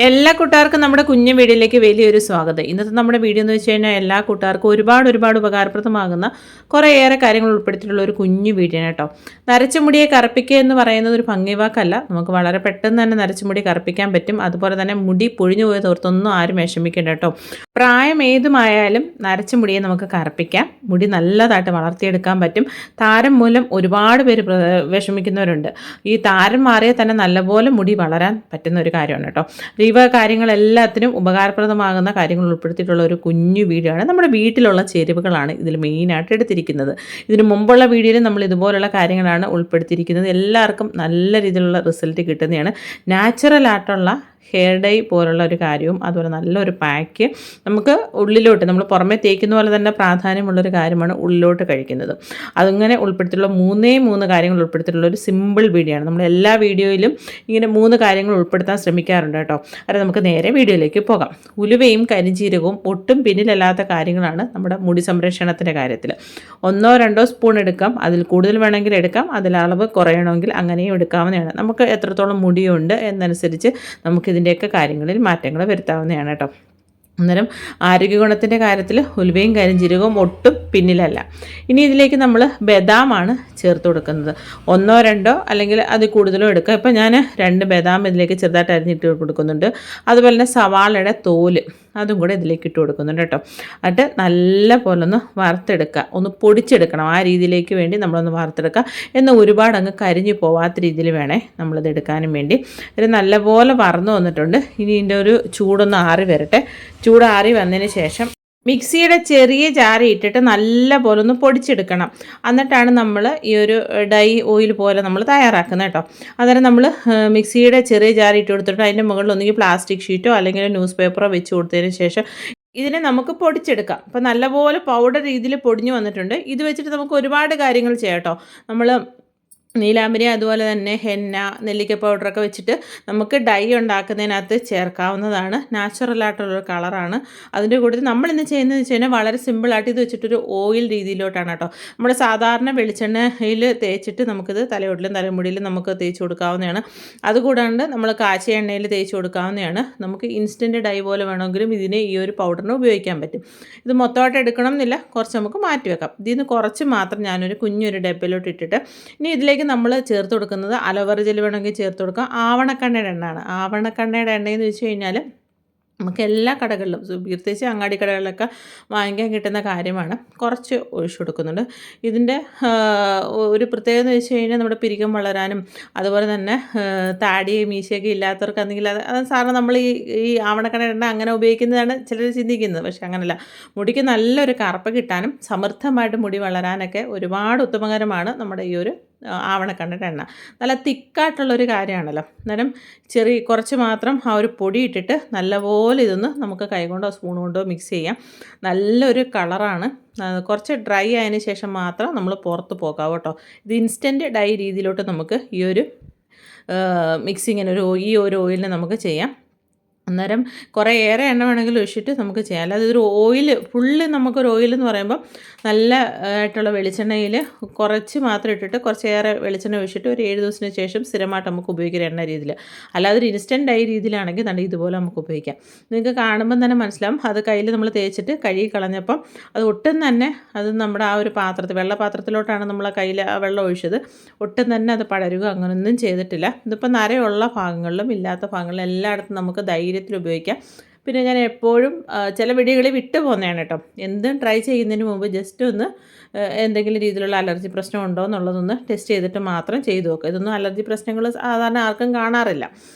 എല്ലാ കൂട്ടുകാർക്കും നമ്മുടെ കുഞ്ഞു വീഡിയോയിലേക്ക് വലിയൊരു സ്വാഗതം. ഇന്നത്തെ നമ്മുടെ വീഡിയോ എന്ന് വെച്ച് കഴിഞ്ഞാൽ എല്ലാ കൂട്ടുകാർക്കും ഒരുപാട് ഉപകാരപ്രദമാകുന്ന കുറേയേറെ കാര്യങ്ങൾ ഉൾപ്പെടുത്തിയിട്ടുള്ള ഒരു കുഞ്ഞു വീഡിയോ ആണ് കേട്ടോ. നരച്ച മുടിയെ കറുപ്പിക്കുക എന്ന് പറയുന്നത് ഒരു ഭംഗിവാക്കല്ല. നമുക്ക് വളരെ പെട്ടെന്ന് തന്നെ നരച്ച മുടി കറുപ്പിക്കാൻ പറ്റും. അതുപോലെ തന്നെ മുടി പൊഴിഞ്ഞു പോയത് ഓർത്തൊന്നും ആരും വിഷമിക്കേണ്ട കേട്ടോ. പ്രായം ഏതുമായാലും നരച്ച മുടിയെ നമുക്ക് കറുപ്പിക്കാം. മുടി നല്ലതായിട്ട് വളർത്തിയെടുക്കാൻ പറ്റും. താരം മൂലം ഒരുപാട് പേര് വിഷമിക്കുന്നവരുണ്ട്. ഈ താരം മാറിയാൽ തന്നെ നല്ലപോലെ മുടി വളരാൻ പറ്റുന്ന ഒരു കാര്യമാണ് കേട്ടോ. ഇവ കാര്യങ്ങളെല്ലാത്തിനും ഉപകാരപ്രദമാകുന്ന കാര്യങ്ങൾ ഉൾപ്പെടുത്തിയിട്ടുള്ള ഒരു കുഞ്ഞു വീഡിയോ ആണ്. നമ്മുടെ വീട്ടിലുള്ള ചേരുവകളാണ് ഇതിൽ മെയിനായിട്ട് എടുത്തിരിക്കുന്നത്. ഇതിന് മുമ്പുള്ള വീഡിയോയിൽ നമ്മൾ ഇതുപോലുള്ള കാര്യങ്ങളാണ് ഉൾപ്പെടുത്തിയിരിക്കുന്നത്. എല്ലാവർക്കും നല്ല രീതിയിലുള്ള റിസൾട്ട് കിട്ടുന്നതാണ്. നാച്ചുറലായിട്ടുള്ള ഹെയർ ഡൈ പോലുള്ള ഒരു കാര്യവും അതുപോലെ നല്ലൊരു പാക്ക് നമുക്ക് ഉള്ളിലോട്ട് നമ്മൾ പുറമേ തേക്കുന്ന പോലെ തന്നെ പ്രാധാന്യമുള്ളൊരു കാര്യമാണ് ഉള്ളിലോട്ട് കഴിക്കുന്നത്. അതിങ്ങനെ ഉൾപ്പെടുത്തിയിട്ടുള്ള മൂന്ന് കാര്യങ്ങൾ ഉൾപ്പെടുത്തിയിട്ടുള്ള ഒരു സിമ്പിൾ വീഡിയോ ആണ്. നമ്മൾ എല്ലാ വീഡിയോയിലും ഇങ്ങനെ 3 കാര്യങ്ങൾ ഉൾപ്പെടുത്താൻ ശ്രമിക്കാറുണ്ട് കേട്ടോ. അത് നമുക്ക് നേരെ വീഡിയോയിലേക്ക് പോകാം. ഉലുവയും കരിഞ്ജീരകവും ഒട്ടും പിന്നിലല്ലാത്ത കാര്യങ്ങളാണ് നമ്മുടെ മുടി സംരക്ഷണത്തിൻ്റെ കാര്യത്തിൽ. 1-2 സ്പൂൺ എടുക്കാം, അതിൽ കൂടുതൽ വേണമെങ്കിൽ എടുക്കാം, അതിൽ അളവ് കുറയണമെങ്കിൽ അങ്ങനെയും എടുക്കാവുന്നതാണ്. നമുക്ക് എത്രത്തോളം മുടിയുണ്ട് എന്നനുസരിച്ച് നമുക്ക് ഇതിൻ്റെയൊക്കെ കാര്യങ്ങളിൽ മാറ്റങ്ങൾ വരുത്താവുന്നതാണ് കേട്ടോ. അന്നേരം ആരോഗ്യഗുണത്തിൻ്റെ കാര്യത്തിൽ ഉലുവയും കരിഞ്ജീരകവും ഒട്ടും പിന്നിലല്ല. ഇനി ഇതിലേക്ക് നമ്മൾ ബദാമാണ് ചേർത്ത് കൊടുക്കുന്നത്. 1-2 അല്ലെങ്കിൽ അതിൽ കൂടുതലോ എടുക്കുക. ഇപ്പോൾ ഞാൻ 2 ബദാം ഇതിലേക്ക് ചെറുതായിട്ട് അരിഞ്ഞിട്ട് കൊടുക്കുന്നുണ്ട്. അതുപോലെ തന്നെ സവാളയുടെ തോല് അതും കൂടെ ഇതിലേക്ക് ഇട്ട് കൊടുക്കുന്നുണ്ട് കേട്ടോ. എന്നിട്ട് നല്ല പോലെ ഒന്ന് വറുത്തെടുക്കുക, ഒന്ന് പൊടിച്ചെടുക്കണം. ആ രീതിയിലേക്ക് വേണ്ടി നമ്മളൊന്ന് വറുത്തെടുക്കുക. എന്നാൽ ഒരുപാട് അങ്ങ് കരിഞ്ഞു പോവാത്ത രീതിയിൽ വേണേ നമ്മളിത് എടുക്കാനും വേണ്ടി. ഇത് നല്ലപോലെ വറന്നു വന്നിട്ടുണ്ട്. ഇനി ഇതിൻ്റെ ഒരു ചൂടൊന്ന് ആറി വരട്ടെ. ചൂടാറി വന്നതിന് ശേഷം മിക്സിയുടെ ചെറിയ ജാറി ഇട്ടിട്ട് നല്ല പോലെ ഒന്ന് പൊടിച്ചെടുക്കണം. എന്നിട്ടാണ് നമ്മൾ ഈ ഒരു ഡൈ ഓയിൽ പോലെ നമ്മൾ തയ്യാറാക്കുന്നത് കേട്ടോ. അന്നേരം നമ്മൾ മിക്സിയുടെ ചെറിയ ജാറി ഇട്ട് കൊടുത്തിട്ട് അതിൻ്റെ മുകളിൽ ഒന്നുകിൽ പ്ലാസ്റ്റിക് ഷീറ്റോ അല്ലെങ്കിൽ ന്യൂസ് പേപ്പറോ വെച്ച് കൊടുത്തതിന് ശേഷം ഇതിനെ നമുക്ക് പൊടിച്ചെടുക്കാം. അപ്പോൾ നല്ലപോലെ പൗഡർ രീതിയിൽ പൊടിഞ്ഞു വന്നിട്ടുണ്ട്. ഇത് വെച്ചിട്ട് നമുക്ക് ഒരുപാട് കാര്യങ്ങൾ ചെയ്യാം കേട്ടോ. നമ്മൾ നീലാമ്പരി അതുപോലെ തന്നെ ഹെന്ന, നെല്ലിക്ക പൗഡറൊക്കെ വെച്ചിട്ട് നമുക്ക് ഡൈ ഉണ്ടാക്കുന്നതിനകത്ത് ചേർക്കാവുന്നതാണ്. നാച്ചുറലായിട്ടുള്ളൊരു കളറാണ്. അതിൻ്റെ കൂട്ടത്തിൽ നമ്മളിന്ന് ചെയ്യുന്നതെന്ന് വെച്ച് കഴിഞ്ഞാൽ വളരെ സിമ്പിളായിട്ട് ഇത് വെച്ചിട്ടൊരു ഓയിൽ രീതിയിലോട്ടാണ് കേട്ടോ. നമ്മുടെ സാധാരണ വെളിച്ചെണ്ണയിൽ തേച്ചിട്ട് നമുക്കിത് തലയോട്ടിലും തലമുടിയിലും നമുക്ക് തേച്ച് കൊടുക്കാവുന്നതാണ്. അതുകൂടാണ്ട് നമ്മൾ കാച്ചിയ എണ്ണയിൽ തേച്ച് കൊടുക്കാവുന്നതാണ്. നമുക്ക് ഇൻസ്റ്റൻറ്റ് ഡൈ പോലെ വേണമെങ്കിലും ഇതിന് ഈ ഒരു പൗഡറിന് ഉപയോഗിക്കാൻ പറ്റും. ഇത് മൊത്തമായിട്ട് എടുക്കണം എന്നില്ല, കുറച്ച് നമുക്ക് മാറ്റി വെക്കാം. ഇതിൽ നിന്ന് കുറച്ച് മാത്രം ഞാനൊരു കുഞ്ഞൊരു ഡബ്ബയിലോട്ട് ഇട്ടിട്ട് ഇനി ഇതിലേക്ക് നമ്മൾ ചേർത്ത് കൊടുക്കുന്നത് അലോവേറ ജെൽ വേണമെങ്കിൽ ചേർത്ത് കൊടുക്കാം. ആവണക്കണ്ണയുടെ എണ്ണയാണ്. ആവണക്കണ്ണയുടെ എണ്ണയെന്ന് വെച്ച് കഴിഞ്ഞാൽ നമുക്ക് എല്ലാ കടകളിലും പ്രത്യേകിച്ച് അങ്ങാടി കടകളിലൊക്കെ വാങ്ങിക്കാൻ കിട്ടുന്ന കാര്യമാണ്. കുറച്ച് ഒഴിച്ചു കൊടുക്കുന്നുണ്ട്. ഇതിൻ്റെ ഒരു പ്രത്യേകത എന്ന് വെച്ച് കഴിഞ്ഞാൽ നമ്മുടെ പിരികം വളരാനും അതുപോലെ തന്നെ താടി മീശയൊക്കെ ഇല്ലാത്തവർക്ക് എന്തെങ്കിലും അത് സാറിന് നമ്മൾ ഈ ആവണക്കണ്ണ എണ്ണ അങ്ങനെ ഉപയോഗിക്കുന്നതാണ് ചിലർ ചിന്തിക്കുന്നത്. പക്ഷെ അങ്ങനെയല്ല. മുടിക്ക് നല്ലൊരു കറുപ്പ് കിട്ടാനും സമൃദ്ധമായിട്ട് മുടി വളരാനൊക്കെ ഒരുപാട് ഉത്തമകരമാണ് നമ്മുടെ ഈ ഒരു ആവണക്കണ്ണയുടെ എണ്ണ. നല്ല തിക്കായിട്ടുള്ളൊരു കാര്യമാണല്ലോ. അന്നേരം കുറച്ച് മാത്രം ആ ഒരു പൊടി ഇട്ടിട്ട് നല്ലപോലെ ഇതൊന്ന് നമുക്ക് കൈകൊണ്ടോ സ്പൂൺ കൊണ്ടോ മിക്സ് ചെയ്യാം. നല്ലൊരു കളറാണ്. കുറച്ച് ഡ്രൈ ആയതിന് ശേഷം മാത്രം നമ്മൾ പുറത്ത് പോകാം കേട്ടോ. ഇത് ഇൻസ്റ്റൻറ്റ് ഡൈ രീതിയിലോട്ട് നമുക്ക് ഈ ഒരു മിക്സിങ്ങിന് ഈ ഒരു ഓയിലിനെ നമുക്ക് ചെയ്യാം. അന്നേരം കുറേ ഏറെ എണ്ണ വേണമെങ്കിൽ ഒഴിച്ചിട്ട് നമുക്ക് ചെയ്യാം. അല്ലാതെ ഇതൊരു ഓയിൽ ഫുള്ള് നമുക്കൊരു ഓയിൽ എന്ന് പറയുമ്പോൾ നല്ല ആയിട്ടുള്ള വെളിച്ചെണ്ണയിൽ കുറച്ച് മാത്രം ഇട്ടിട്ട് കുറച്ചേറെ വെളിച്ചെണ്ണ ഒഴിച്ചിട്ട് ഒരു 7 ദിവസത്തിന് ശേഷം സ്ഥിരമായിട്ട് നമുക്ക് ഉപയോഗിക്കുന്ന എണ്ണ രീതിയിൽ. അല്ലാതെ ഒരു ഇൻസ്റ്റൻറ്റ് ഡൈ രീതിയിലാണെങ്കിൽ നല്ല ഇതുപോലെ നമുക്ക് ഉപയോഗിക്കാം. നിങ്ങൾക്ക് കാണുമ്പം തന്നെ മനസ്സിലാവും. അത് കയ്യിൽ നമ്മൾ തേച്ചിട്ട് കഴുകി കളഞ്ഞപ്പം അത് ഒട്ടും തന്നെ അത് നമ്മുടെ ആ ഒരു വെള്ള പാത്രത്തിലോട്ടാണ് നമ്മൾ ആ കയ്യിൽ ആ വെള്ളം ഒഴിച്ചത്. ഒട്ടും തന്നെ അത് പടരുക അങ്ങനെയൊന്നും ചെയ്തിട്ടില്ല. ഇതിപ്പോൾ നരയുള്ള ഭാഗങ്ങളിലും ഇല്ലാത്ത ഭാഗങ്ങളിലും എല്ലായിടത്തും നമുക്ക് ധൈര്യത്തിൽ ഉപയോഗിക്കാം. പിന്നെ ഞാൻ എപ്പോഴും ചില വീഡിയോകളിൽ വിട്ടു പോകുന്നതാണ് കേട്ടോ. എന്തും ട്രൈ ചെയ്യുന്നതിന് മുമ്പ് ജസ്റ്റ് ഒന്ന് എന്തെങ്കിലും രീതിയിലുള്ള അലർജി പ്രശ്നം ഉണ്ടോ എന്നുള്ളതൊന്ന് ടെസ്റ്റ് ചെയ്തിട്ട് മാത്രം ചെയ്തു നോക്കുക. ഇതൊന്നും അലർജി പ്രശ്നങ്ങൾ സാധാരണ ആർക്കും കാണാറില്ല.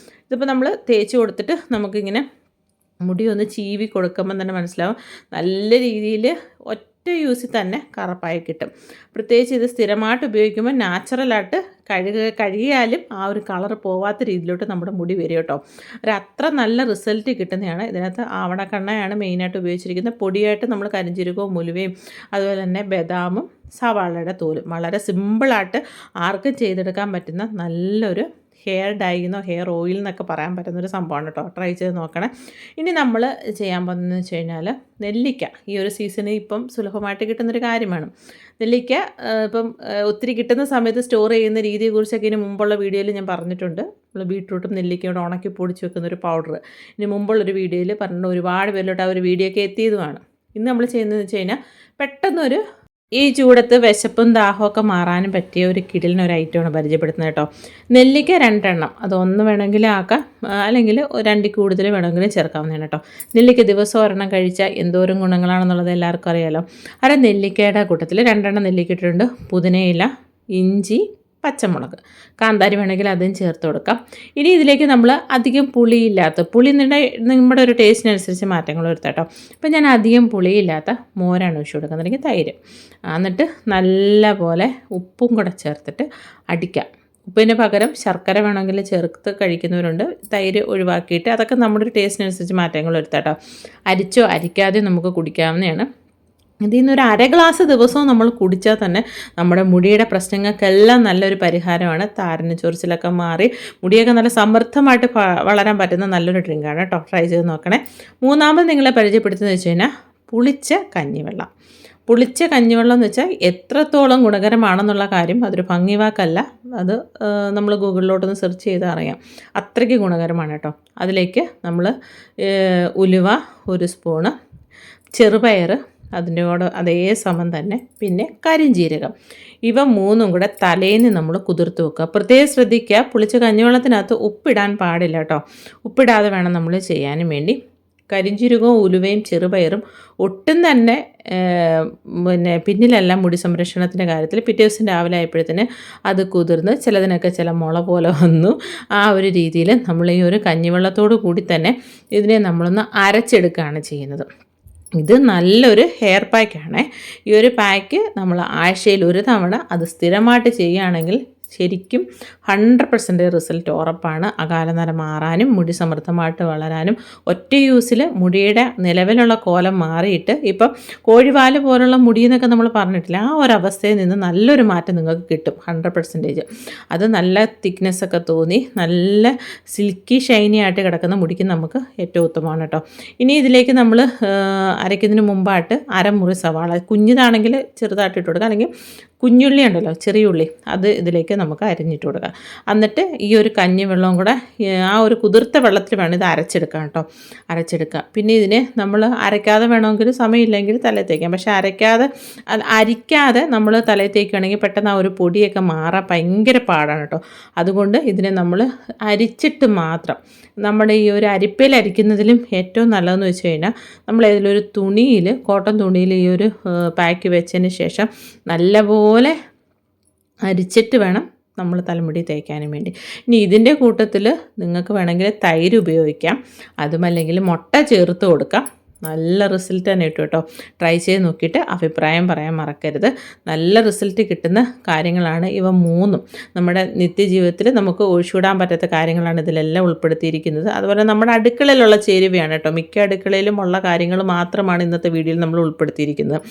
ഇതിപ്പോൾ നമ്മൾ തേച്ച് കൊടുത്തിട്ട് നമുക്കിങ്ങനെ മുടി ഒന്ന് ചീവി കൊടുക്കുമ്പം തന്നെ മനസ്സിലാവും നല്ല രീതിയിൽ ഒറ്റ യൂസിൽ തന്നെ കറുപ്പായി കിട്ടും. പ്രത്യേകിച്ച് ഇത് സ്ഥിരമായിട്ട് ഉപയോഗിക്കുമ്പോൾ നാച്ചുറലായിട്ട് കഴുകിയാലും ആ ഒരു കളർ പോവാത്ത രീതിയിലോട്ട് നമ്മുടെ മുടി വരും കേട്ടോ. അത്ര നല്ല റിസൾട്ട് കിട്ടുന്നതാണ്. ഇതിനകത്ത് ആവണക്കണ്ണയാണ് മെയിനായിട്ട് ഉപയോഗിച്ചിരിക്കുന്നത്. പൊടിയായിട്ട് നമ്മൾ കരിഞ്ജീരകവും ഉലുവയും അതുപോലെ തന്നെ ബദാമും സവാളയുടെ തോലും വളരെ സിമ്പിളായിട്ട് ആർക്കും ചെയ്തെടുക്കാൻ പറ്റുന്ന നല്ലൊരു ഹെയർ ഡൈ എന്നോ ഹെയർ ഓയിൽ എന്നൊക്കെ പറയാൻ പറ്റുന്നൊരു സംഭവമാണ് കേട്ടോ. ട്രൈ ചെയ്ത് നോക്കണേ. ഇനി നമ്മൾ ചെയ്യാൻ പോകുന്നതെന്ന് വെച്ച് കഴിഞ്ഞാൽ നെല്ലിക്ക ഈ ഒരു സീസണിൽ ഇപ്പം സുലഭമായിട്ട് കിട്ടുന്നൊരു കാര്യമാണ്. നെല്ലിക്ക ഇപ്പം ഒത്തിരി കിട്ടുന്ന സമയത്ത് സ്റ്റോർ ചെയ്യുന്ന രീതിയെക്കുറിച്ചൊക്കെ ഇതിന് മുമ്പുള്ള വീഡിയോയിൽ ഞാൻ പറഞ്ഞിട്ടുണ്ട്. നമ്മൾ ബീട്രൂട്ടും നെല്ലിക്കയോട് ഉണക്കി പൊടിച്ച് വെക്കുന്നൊരു പൗഡർ ഇനി മുമ്പുള്ളൊരു വീഡിയോയിൽ പറഞ്ഞിട്ട് ഒരുപാട് പേരിലോട്ട് ആ ഒരു വീഡിയോ ഒക്കെ എത്തിയതുമാണ്. ഇന്ന് നമ്മൾ ചെയ്യുന്നതെന്ന് വെച്ച് കഴിഞ്ഞാൽ പെട്ടെന്നൊരു ഈ ചൂടത്ത് വിശപ്പും ദാഹമൊക്കെ മാറാനും പറ്റിയ ഒരു കിടിലിനൊരു ഐറ്റമാണ് പരിചയപ്പെടുത്തുന്നത് കേട്ടോ. നെല്ലിക്ക 2 എണ്ണം, അതൊന്ന് വേണമെങ്കിൽ ആക്കാം, അല്ലെങ്കിൽ 2 കൂടുതൽ വേണമെങ്കിലും ചേർക്കാവുന്നതാണ് കേട്ടോ. നെല്ലിക്ക ദിവസം ഒരെണ്ണം കഴിച്ചാൽ എന്തോരം ഗുണങ്ങളാണെന്നുള്ളത് എല്ലാവർക്കും അറിയാമല്ലോ. നെല്ലിക്കയുടെ കൂട്ടത്തിൽ 2 എണ്ണം നെല്ലിക്ക ഇട്ടിട്ടുണ്ട്. പുതിനയില, ഇഞ്ചി, പച്ചമുളക്, കാന്താരി വേണമെങ്കിൽ അതും ചേർത്ത് കൊടുക്കാം. ഇനി ഇതിലേക്ക് നമ്മൾ അധികം പുളിയില്ലാത്ത നമ്മുടെ ഒരു ടേസ്റ്റിനനുസരിച്ച് മാറ്റങ്ങൾ വരുത്താം കേട്ടോ. അപ്പോൾ ഞാൻ അധികം പുളിയില്ലാത്ത മോരാണ് ഒഴിച്ച് കൊടുക്കുന്നത്, അല്ലെങ്കിൽ തൈര്. എന്നിട്ട് നല്ല പോലെ ഉപ്പും കൂടെ ചേർത്തിട്ട് അടിക്കാം. ഉപ്പിന് പകരം ശർക്കര വേണമെങ്കിൽ ചേർത്ത് കഴിക്കുന്നവരുണ്ട്. തൈര് ഒഴിവാക്കിയിട്ട് അതൊക്കെ നമ്മുടെ ഒരു ടേസ്റ്റിനനുസരിച്ച് മാറ്റങ്ങൾ വരുത്താം കേട്ടോ. അരിച്ചോ അരിക്കാതെയോ നമുക്ക് കുടിക്കാവുന്നതാണ്. ഇതിൽ നിന്നൊരു 1/2 ഗ്ലാസ് ദിവസവും നമ്മൾ കുടിച്ചാൽ തന്നെ നമ്മുടെ മുടിയുടെ പ്രശ്നങ്ങൾക്കെല്ലാം നല്ലൊരു പരിഹാരമാണ്. താരന് ചൊറിച്ചിലൊക്കെ മാറി മുടിയൊക്കെ നല്ല സമൃദ്ധമായിട്ട് വളരാൻ പറ്റുന്ന നല്ലൊരു ഡ്രിങ്കാണ് കേട്ടോ. ട്രൈ ചെയ്ത് നോക്കണേ. മൂന്നാമത് നിങ്ങളെ പരിചയപ്പെടുത്തുന്നത് വെച്ച് കഴിഞ്ഞാൽ പുളിച്ച കഞ്ഞിവെള്ളം. പുളിച്ച കഞ്ഞിവെള്ളം എന്ന് വെച്ചാൽ എത്രത്തോളം ഗുണകരമാണെന്നുള്ള കാര്യം അതൊരു ഭംഗിവാക്കല്ല, അത് നമ്മൾ ഗൂഗിളിലോട്ടൊന്ന് സെർച്ച് ചെയ്താൽ അറിയാം. അത്രയ്ക്ക് ഗുണകരമാണ് കേട്ടോ. അതിലേക്ക് നമ്മൾ ഉലുവ 1 സ്പൂണ്, ചെറുപയർ അതിൻ്റെ കൂടെ അതേ സമം തന്നെ, പിന്നെ കരിഞ്ജീരകം, ഇവ 3ഉം കൂടെ തലേന്ന് നമ്മൾ കുതിർത്ത് വെക്കുക. പ്രത്യേകം ശ്രദ്ധിക്കുക, പുളിച്ച കഞ്ഞിവെള്ളത്തിനകത്ത് ഉപ്പിടാൻ പാടില്ല കേട്ടോ. ഉപ്പിടാതെ വേണം നമ്മൾ ചെയ്യാനും വേണ്ടി. കരിഞ്ജീരകവും ഉലുവയും ചെറുപയറും ഒട്ടും തന്നെ പിന്നിലല്ല മുടി സംരക്ഷണത്തിൻ്റെ കാര്യത്തിൽ. പിറ്റേ ദിവസം രാവിലെ ആയപ്പോഴത്തേന് അത് കുതിർന്ന് ചിലതിനൊക്കെ ചില മുള പോലെ വന്നു. ആ ഒരു രീതിയിൽ നമ്മൾ ഈ ഒരു കഞ്ഞിവെള്ളത്തോടു കൂടി തന്നെ ഇതിനെ നമ്മളൊന്ന് അരച്ചെടുക്കുകയാണ് ചെയ്യുന്നത്. ഇത് നല്ലൊരു ഹെയർ പാക്കാണ്. ഈ ഒരു പാക്ക് നമ്മൾ ആഴ്ചയിൽ 1 തവണ അത് സ്ഥിരമായിട്ട് ചെയ്യുകയാണെങ്കിൽ ശരിക്കും 100% റിസൾട്ട് ഉറപ്പാണ്. അകാലനര മാറാനും മുടി സമൃദ്ധമായിട്ട് വളരാനും ഒറ്റ യൂസിൽ മുടിയുടെ നിലവിലുള്ള കോലം മാറിയിട്ട് ഇപ്പം കോഴിവാല് പോലുള്ള മുടി എന്നൊക്കെ നമ്മൾ പറഞ്ഞിട്ടില്ല, ആ ഒരവസ്ഥയിൽ നിന്ന് നല്ലൊരു മാറ്റം നിങ്ങൾക്ക് കിട്ടും 100%. അത് നല്ല തിക്നെസ്സൊക്കെ തോന്നി നല്ല സിൽക്കി ഷൈനി ആയിട്ട് കിടക്കുന്ന മുടിക്ക് നമുക്ക് ഏറ്റവും ഉത്തമമാണ് കേട്ടോ. ഇനി ഇതിലേക്ക് നമ്മൾ അരയ്ക്കുന്നതിന് മുമ്പായിട്ട് 1/2 മുറി സവാള, കുഞ്ഞിതാണെങ്കിൽ ചെറുതായിട്ട് ഇട്ട് കൊടുക്കുക, അല്ലെങ്കിൽ കുഞ്ഞുള്ളി ഉണ്ടല്ലോ ചെറിയ ഉള്ളി, അത് ഇതിലേക്ക് നമുക്ക് അരിഞ്ഞിട്ട് കൊടുക്കാം. എന്നിട്ട് ഈ ഒരു കഞ്ഞിവെള്ളവും കൂടെ ആ ഒരു കുതിർത്ത വെള്ളത്തിൽ വേണം ഇത് അരച്ചെടുക്കാം കേട്ടോ. അരച്ചെടുക്കുക. പിന്നെ ഇതിന് നമ്മൾ അരയ്ക്കാതെ വേണമെങ്കിൽ സമയമില്ലെങ്കിൽ തലയിൽ തേക്കാം. പക്ഷേ അരിക്കാതെ നമ്മൾ തലയിൽ തേക്കുകയാണെങ്കിൽ പെട്ടെന്ന് ആ ഒരു പൊടിയൊക്കെ മാറാൻ ഭയങ്കര പാടാണ് കേട്ടോ. അതുകൊണ്ട് ഇതിനെ നമ്മൾ അരിച്ചിട്ട് മാത്രം, നമ്മുടെ ഈ ഒരു അരിപ്പയിൽ അരിക്കുന്നതിലും ഏറ്റവും നല്ലതെന്ന് വെച്ച് കഴിഞ്ഞാൽ നമ്മൾ ഇതിലൊരു തുണിയിൽ, കോട്ടൺ തുണിയിൽ ഈ ഒരു പാക്ക് വെച്ചതിന് ശേഷം നല്ലപോലെ അരിച്ചിട്ട് വേണം നമ്മൾ തലമുടി തേക്കാനും വേണ്ടി. ഇനി ഇതിൻ്റെ കൂട്ടത്തിൽ നിങ്ങൾക്ക് വേണമെങ്കിൽ തൈര് ഉപയോഗിക്കാം, അതുമല്ലെങ്കിൽ മുട്ട ചേർത്ത് കൊടുക്കാം. നല്ല റിസൾട്ട് തന്നെ കിട്ടും കേട്ടോ. ട്രൈ ചെയ്ത് നോക്കിയിട്ട് അഭിപ്രായം പറയാൻ മറക്കരുത്. നല്ല റിസൾട്ട് കിട്ടുന്ന കാര്യങ്ങളാണ് ഇവ 3ഉം. നമ്മുടെ നിത്യജീവിതത്തിൽ നമുക്ക് ഒഴിച്ചുവിടാൻ പറ്റാത്ത കാര്യങ്ങളാണ് ഇതിലെല്ലാം ഉൾപ്പെടുത്തിയിരിക്കുന്നത്. അതുപോലെ നമ്മുടെ അടുക്കളയിലുള്ള ചേരുവയാണ് കേട്ടോ. മിക്ക അടുക്കളയിലും ഉള്ള കാര്യങ്ങൾ മാത്രമാണ് ഇന്നത്തെ വീഡിയോയിൽ നമ്മൾ ഉൾപ്പെടുത്തിയിരിക്കുന്നത്.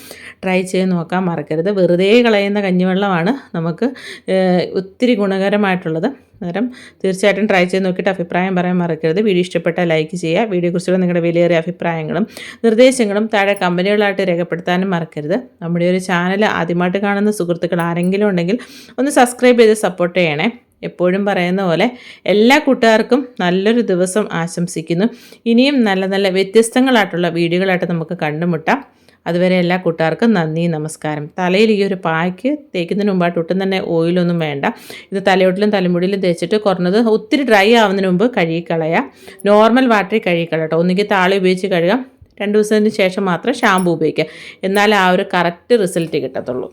ട്രൈ ചെയ്ത് നോക്കാൻ മറക്കരുത്. വെറുതെ കളയുന്ന കഞ്ഞിവെള്ളമാണ് നമുക്ക് ഒത്തിരി ഗുണകരമായിട്ടുള്ളത്. അന്നേരം തീർച്ചയായിട്ടും ട്രൈ ചെയ്ത് നോക്കിയിട്ട് അഭിപ്രായം പറയാൻ മറക്കരുത്. വീഡിയോ ഇഷ്ടപ്പെട്ടാൽ ലൈക്ക് ചെയ്യുക. വീഡിയോയെക്കുറിച്ചുള്ള നിങ്ങളുടെ വിലയേറിയ അഭിപ്രായങ്ങളും നിർദ്ദേശങ്ങളും താഴെ കമൻറ്റുകളായിട്ട് രേഖപ്പെടുത്താനും മറക്കരുത്. നമ്മുടെ ഒരു ചാനൽ ആദ്യമായിട്ട് കാണുന്ന സുഹൃത്തുക്കൾ ആരെങ്കിലും ഉണ്ടെങ്കിൽ ഒന്ന് സബ്സ്ക്രൈബ് ചെയ്ത് സപ്പോർട്ട് ചെയ്യണേ. എപ്പോഴും പറയുന്ന പോലെ എല്ലാ കൂട്ടുകാർക്കും നല്ലൊരു ദിവസം ആശംസിക്കുന്നു. ഇനിയും നല്ല നല്ല വ്യത്യസ്തങ്ങളായിട്ടുള്ള വീഡിയോകളായിട്ട് നമുക്ക് കണ്ടുമുട്ടാം. അതുവരെ എല്ലാ കൂട്ടുകാർക്കും നന്ദി, നമസ്കാരം. തലയിൽ ഈ ഒരു പായ്ക്ക് തേക്കുന്നതിന് മുമ്പായിട്ട് ഒട്ടും തന്നെ ഓയിലൊന്നും വേണ്ട. ഇത് തലയോട്ടിലും തലമുടിയിലും തേച്ചിട്ട് കുറഞ്ഞത് ഒത്തിരി ഡ്രൈ ആവുന്നതിന് മുമ്പ് കഴുകിക്കളയാം. നോർമൽ വാട്ടറിൽ കഴുകിക്കളയട്ടോ. ഒന്നുകിൽ താളി ഉപയോഗിച്ച് കഴുകാം. 2 ദിവസത്തിന് ശേഷം മാത്രം ഷാമ്പു ഉപയോഗിക്കുക. എന്നാൽ ആ ഒരു കറക്റ്റ് റിസൾട്ട് കിട്ടത്തുള്ളൂ.